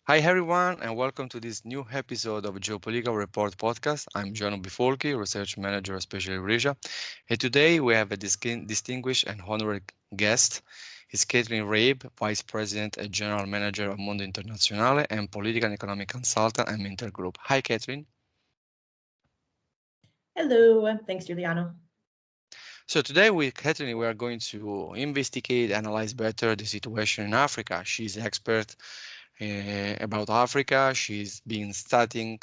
Hi everyone, and welcome to this new episode of Geopolitical Report Podcast. I'm Gianno Bifolchi, Research Manager at SpecialEurasia, and today we have a distinguished and honorary guest. It's Kaitlyn Rabe, Vice President and General Manager of Mondo Internazionale and Political and Economic Consultant at MInter Group. Hi, Kaitlyn. Hello, thanks, Giuliano. So today with Kaitlyn, we are going to investigate, analyze better the situation in Africa. She's expert about Africa. She's been studying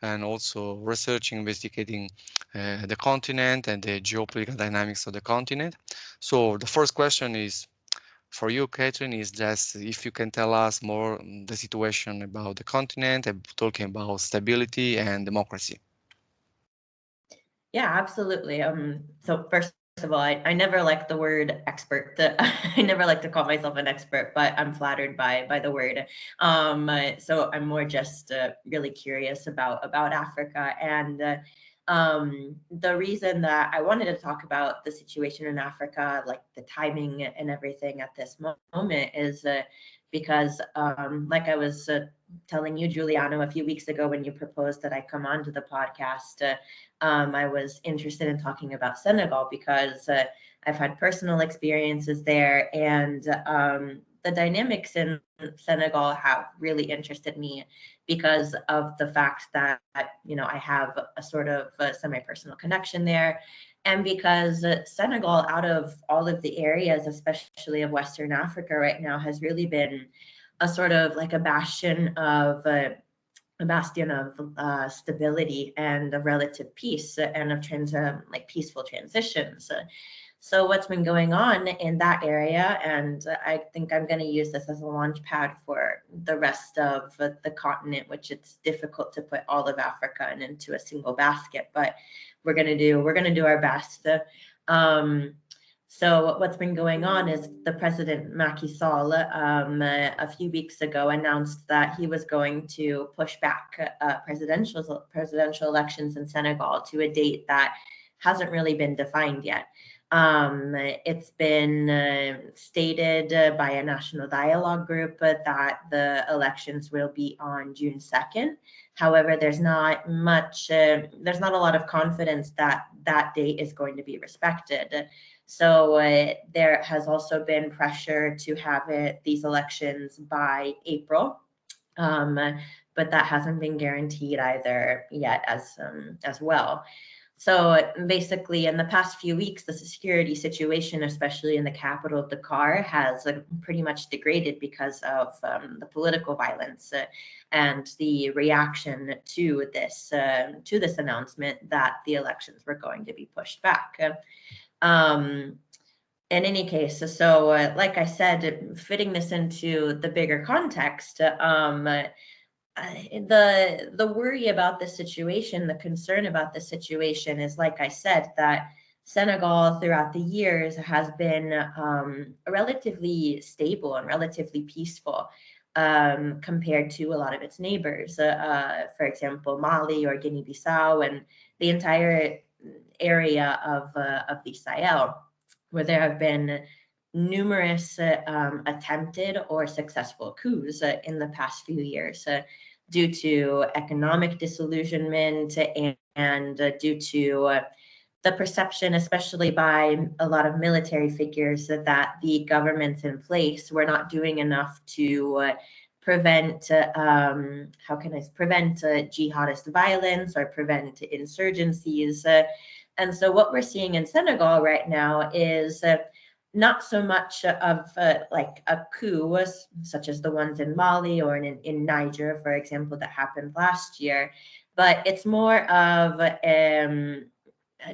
and also researching, investigating the continent and the geopolitical dynamics of the continent. So the first question is for you, Catherine, is just if you can tell us more the situation about the continent and talking about stability and democracy. Yeah, absolutely. So first of all, I never like the word expert. I never like to call myself an expert, but I'm flattered by the word. So I'm more just really curious about Africa, and the reason that I wanted to talk about the situation in Africa, like the timing and everything at this moment, is because, like I was telling you, Giuliano, a few weeks ago when you proposed that I come onto the podcast. I was interested in talking about Senegal because I've had personal experiences there, and the dynamics in Senegal have really interested me because of the fact that I have a sort of semi-personal connection there, and because Senegal, out of all of the areas, especially of Western Africa right now, has really been a sort of like a bastion of stability and of relative peace and of like peaceful transitions. So what's been going on in that area, and I think I'm going to use this as a launch pad for the rest of the continent, which it's difficult to put all of Africa into a single basket, but we're going to do our best. Um, so what's been going on is the president Macky Sall a few weeks ago announced that he was going to push back presidential elections in Senegal to a date that hasn't really been defined yet. It's been stated by a national dialogue group that the elections will be on June 2nd. However, there's not a lot of confidence that that date is going to be respected. So there has also been pressure to have these elections by April, um, but that hasn't been guaranteed either yet as well. So basically, in the past few weeks, the security situation, especially in the capital of Dakar, has pretty much degraded because of the political violence and the reaction to this announcement that the elections were going to be pushed back. Um, in any case, so like I said, fitting this into the bigger context, the worry about the situation, the concern about the situation is, like I said, that Senegal throughout the years has been relatively stable and relatively peaceful compared to a lot of its neighbors. For example, Mali or Guinea-Bissau and the entire area of the Sahel, where there have been numerous attempted or successful coups in the past few years due to economic disillusionment and due to the perception, especially by a lot of military figures, that the governments in place were not doing enough to prevent jihadist violence or prevent insurgencies. And so what we're seeing in Senegal right now is not so much of like a coup, such as the ones in Mali or in Niger, for example, that happened last year, but it's more of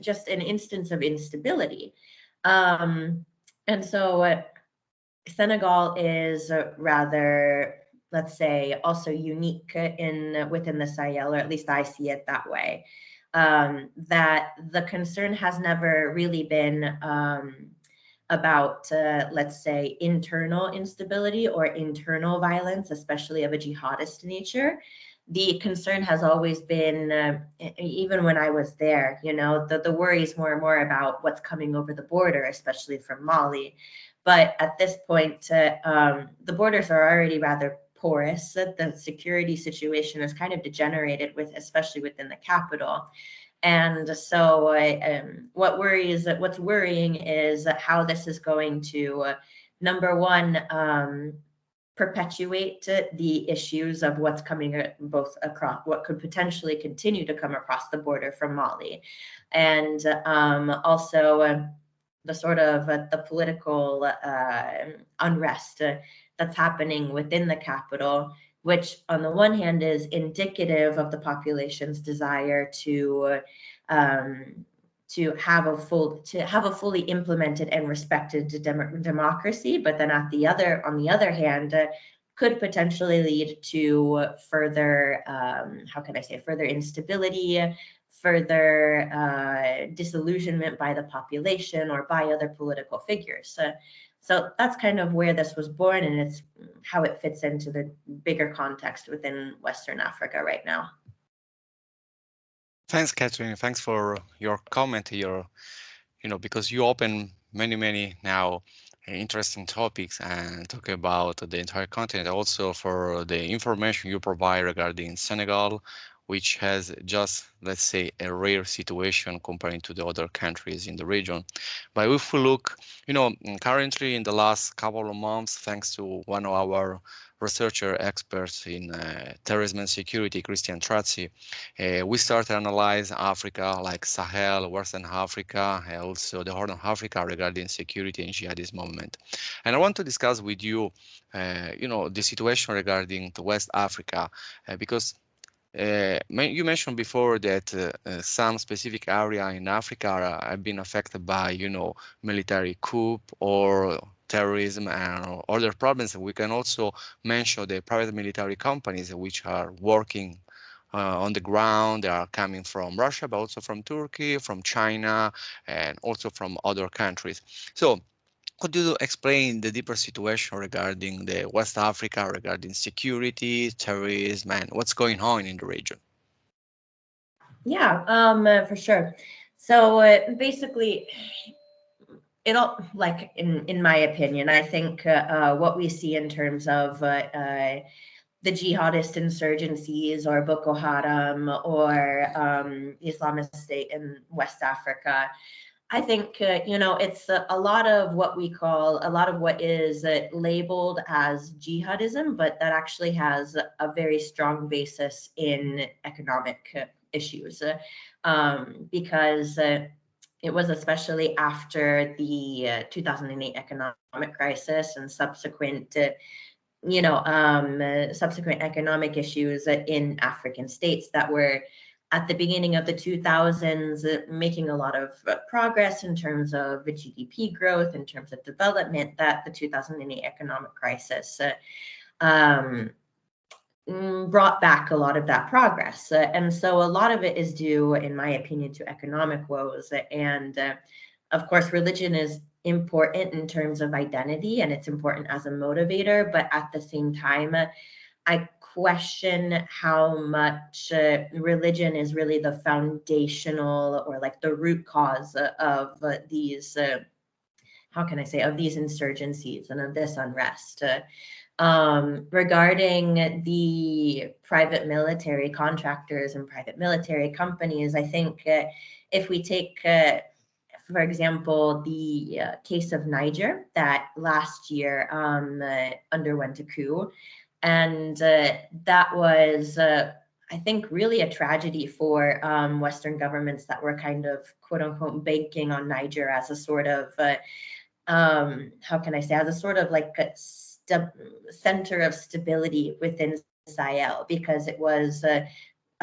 just an instance of instability. Um, and so Senegal is rather, let's say, also unique in within the Sahel, or at least I see it that way. That the concern has never really been about, let's say, internal instability or internal violence, especially of a jihadist nature. The concern has always been, even when I was there, the worry is more and more about what's coming over the border, especially from Mali. But at this point, the borders are already rather porous. The security situation is kind of degenerated especially within the capital. And so what's worrying is how this is going to, number one, perpetuate the issues of what's coming both across, what could potentially continue to come across the border from Mali, and also the sort of the political unrest that's happening within the capital, which on the one hand is indicative of the population's desire have a fully implemented and respected democracy, but then on the other hand, could potentially lead to further further instability, further disillusionment by the population or by other political figures. So that's kind of where this was born, and it's how it fits into the bigger context within Western Africa right now. Thanks, Catherine. Thanks for your comment here. Because you open many now interesting topics and talk about the entire continent, also for the information you provide regarding Senegal, which has just, let's say, a rare situation comparing to the other countries in the region. But if we look, currently in the last couple of months, thanks to one of our researcher experts in terrorism and security, Christian Trazzi, we start to analyze Africa, like Sahel, Western Africa, and also the Horn of Africa regarding security and jihadist movement. And I want to discuss with you, the situation regarding the West Africa, because you mentioned before that some specific area in Africa have been affected by, military coup or terrorism and other problems. We can also mention the private military companies which are working on the ground. They are coming from Russia, but also from Turkey, from China, and also from other countries. So could you explain the deeper situation regarding the West Africa, regarding security, terrorism, and what's going on in the region? Yeah, for sure. So basically, it all, like in my opinion, I think what we see in terms of the jihadist insurgencies or Boko Haram or Islamist State in West Africa, I think, it's a lot of what is labeled as jihadism, but that actually has a very strong basis in economic issues, because it was especially after the 2008 economic crisis and subsequent economic issues in African states that were at the beginning of the 2000s making a lot of progress in terms of GDP growth, in terms of development, that the 2008 economic crisis brought back a lot of that progress. And so a lot of it is due, in my opinion, to economic woes. And of course, religion is important in terms of identity, and it's important as a motivator, but at the same time, I question how much religion is really the foundational or like the root cause of these, of these insurgencies and of this unrest. Regarding the private military contractors and private military companies, I think if we take, for example, the case of Niger that last year underwent a coup, and that was, I think, really a tragedy for Western governments that were kind of, quote unquote, banking on Niger as a sort of, as a sort of like a center of stability within Sahel, because it was a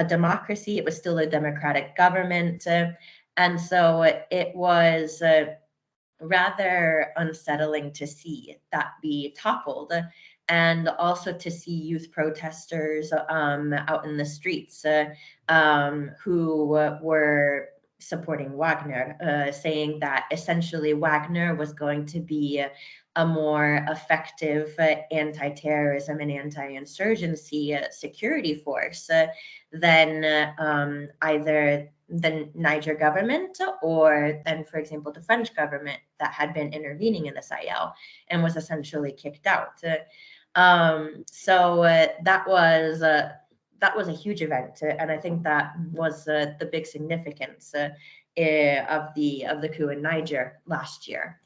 democracy, it was still a democratic government. And so it was rather unsettling to see that be toppled, and also to see youth protesters out in the streets who were supporting Wagner, saying that essentially Wagner was going to be a more effective anti-terrorism and anti-insurgency security force than either the Niger government or then, for example, the French government that had been intervening in the Sahel and was essentially kicked out. That was a huge event, and I think that was the big significance of the coup in Niger last year.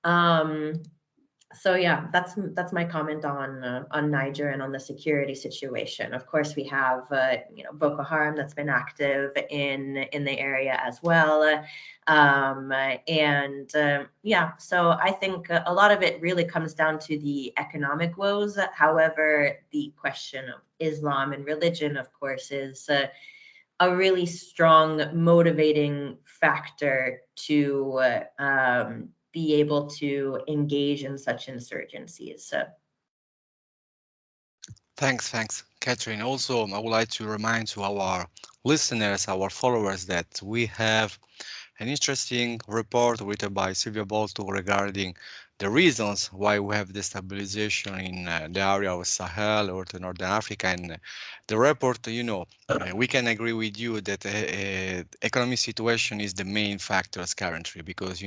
Um, so yeah, that's my comment on Niger and on the security situation. Of course, we have Boko Haram that's been active in the area as well, and yeah. So I think a lot of it really comes down to the economic woes. However, the question of Islam and religion, of course, is a really strong motivating factor to be able to engage in such insurgencies. So, Thanks, Catherine. Also, I would like to remind to our listeners, our followers, that we have an interesting report written by Silvia Bolto regarding the reasons why we have destabilization in the area of Sahel or the Northern Africa. And the report, we can agree with you that economic situation is the main factors currently because,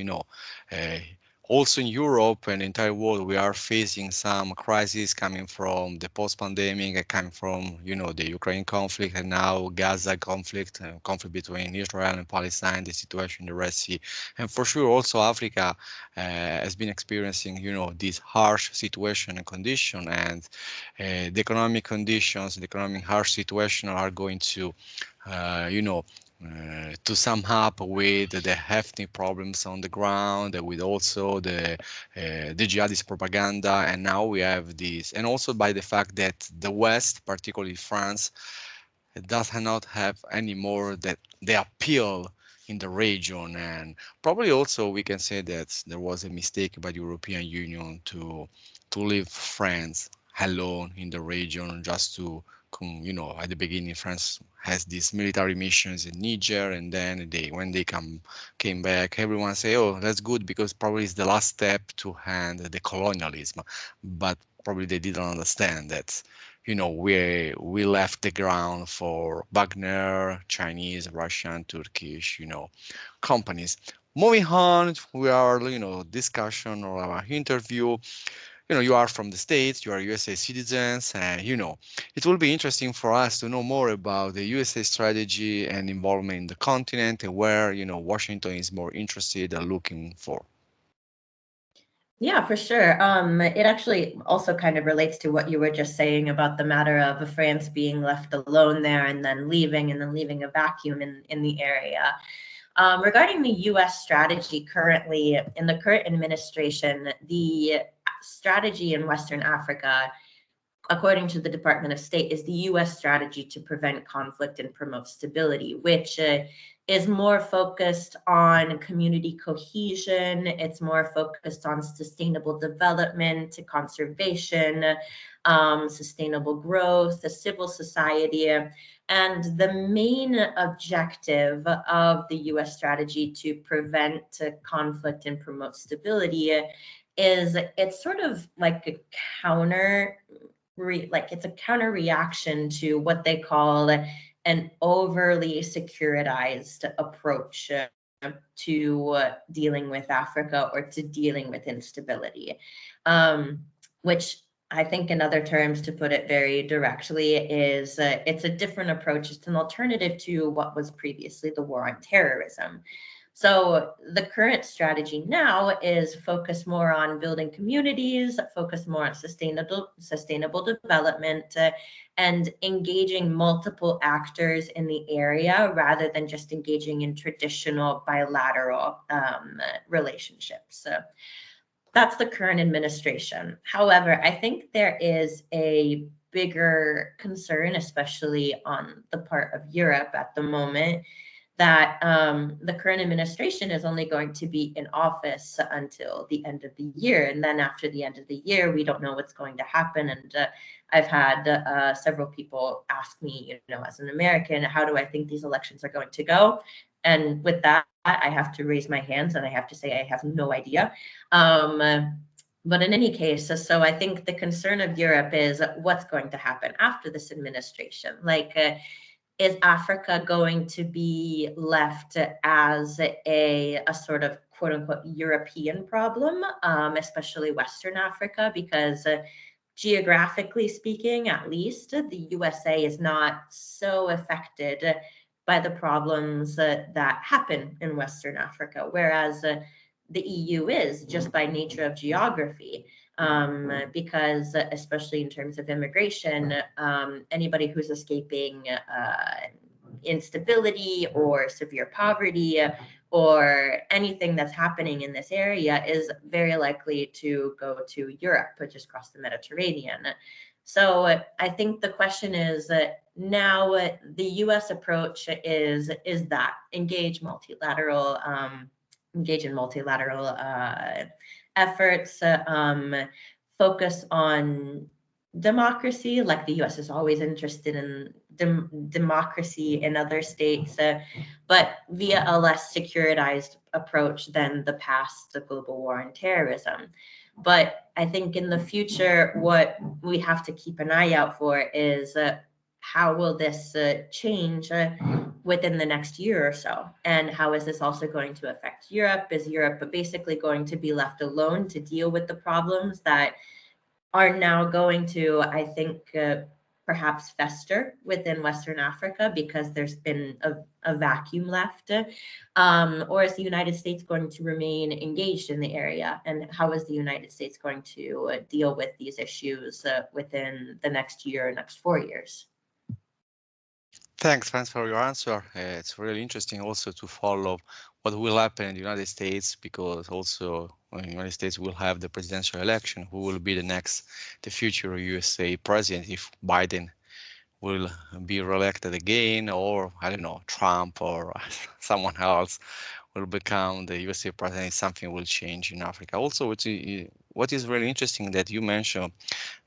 uh, also in Europe and the entire world, we are facing some crises coming from the post-pandemic, coming from, the Ukraine conflict and now Gaza conflict, conflict between Israel and Palestine, the situation in the Red Sea. And for sure, also Africa has been experiencing, this harsh situation and condition. And the economic conditions, the economic harsh situation are going to, to sum up with the hefty problems on the ground, with also the jihadist propaganda, and now we have this, and also by the fact that the West, particularly France, does not have anymore that the appeal in the region, and probably also we can say that there was a mistake by the European Union to leave France alone in the region just to at the beginning France has these military missions in Niger, and then when they came back, everyone say, oh, that's good because probably it's the last step to end the colonialism, but probably they didn't understand that we left the ground for Wagner, Chinese, Russian, Turkish, companies. Moving on, we are, discussion or our interview. You are from the States, you are USA citizens, and, it will be interesting for us to know more about the USA strategy and involvement in the continent and where, Washington is more interested and looking for. yeah, for sure. It actually also kind of relates to what you were just saying about the matter of France being left alone there and then leaving a vacuum in the area. Regarding the U.S. strategy currently, in the current administration, the strategy in Western Africa, according to the Department of State, is the U.S. strategy to prevent conflict and promote stability, which is more focused on community cohesion. It's more focused on sustainable development, conservation, sustainable growth, the civil society. And the main objective of the US strategy to prevent conflict and promote stability is it's sort of like a it's a counter reaction to what they call an overly securitized approach to dealing with Africa or to dealing with instability, which I think, in other terms, to put it very directly, is it's a different approach. It's an alternative to what was previously the war on terrorism. So the current strategy now is focus more on building communities, focus more on sustainable development, and engaging multiple actors in the area rather than just engaging in traditional bilateral relationships. So that's the current administration. However, I think there is a bigger concern, especially on the part of Europe at the moment, that the current administration is only going to be in office until the end of the year. And then after the end of the year, we don't know what's going to happen. And I've had several people ask me, as an American, how do I think these elections are going to go? And with that, I have to raise my hands and I have to say I have no idea. But in any case, so I think the concern of Europe is what's going to happen after this administration. Is Africa going to be left as a sort of quote unquote European problem, especially Western Africa? Because geographically speaking, at least, the USA is not so affected by the problems that happen in Western Africa, whereas the EU is, just by nature of geography. Because, especially in terms of immigration, anybody who's escaping instability or severe poverty or anything that's happening in this area is very likely to go to Europe, just across the Mediterranean. So I think the question is now the U.S. approach is that engage in multilateral efforts, focus on democracy, like the U.S. is always interested in democracy in other states, but via a less securitized approach than the past, the global war on terrorism. But I think in the future, what we have to keep an eye out for is how will this change within the next year or so? And how is this also going to affect Europe? Is Europe basically going to be left alone to deal with the problems that are now going to, I think, perhaps fester within Western Africa because there's been a vacuum left? Or is the United States going to remain engaged in the area? And how is the United States going to deal with these issues within the next year, next 4 years? Thanks for your answer. It's really interesting also to follow what will happen in the United States, because also when the United States will have the presidential election, who will be the future USA president, if Biden will be reelected again, or I don't know, Trump or someone else will become the USA president. Something will change in Africa. Also, what is really interesting that you mentioned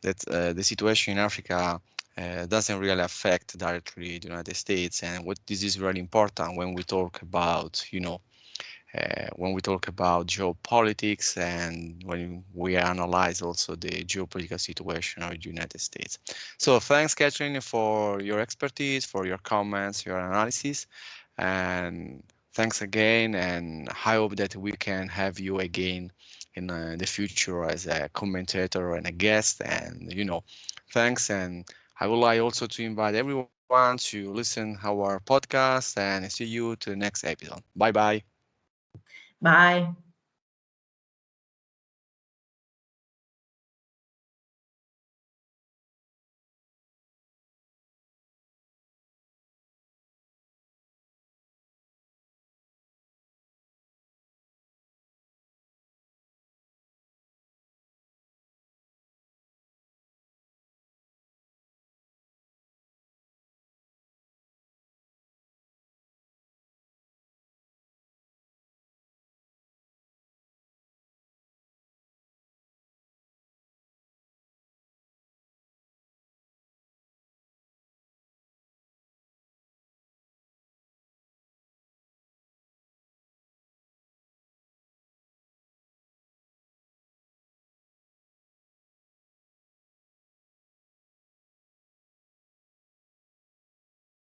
that the situation in Africa doesn't really affect directly the United States, and what this is really important when we talk about, when we talk about geopolitics and when we analyze also the geopolitical situation of the United States. So thanks, Kaitlyn, for your expertise, for your comments, your analysis, and thanks again. And I hope that we can have you again in the future as a commentator and a guest. And thanks. And I would like also to invite everyone to listen our podcast, and see you to the next episode. Bye bye. Bye.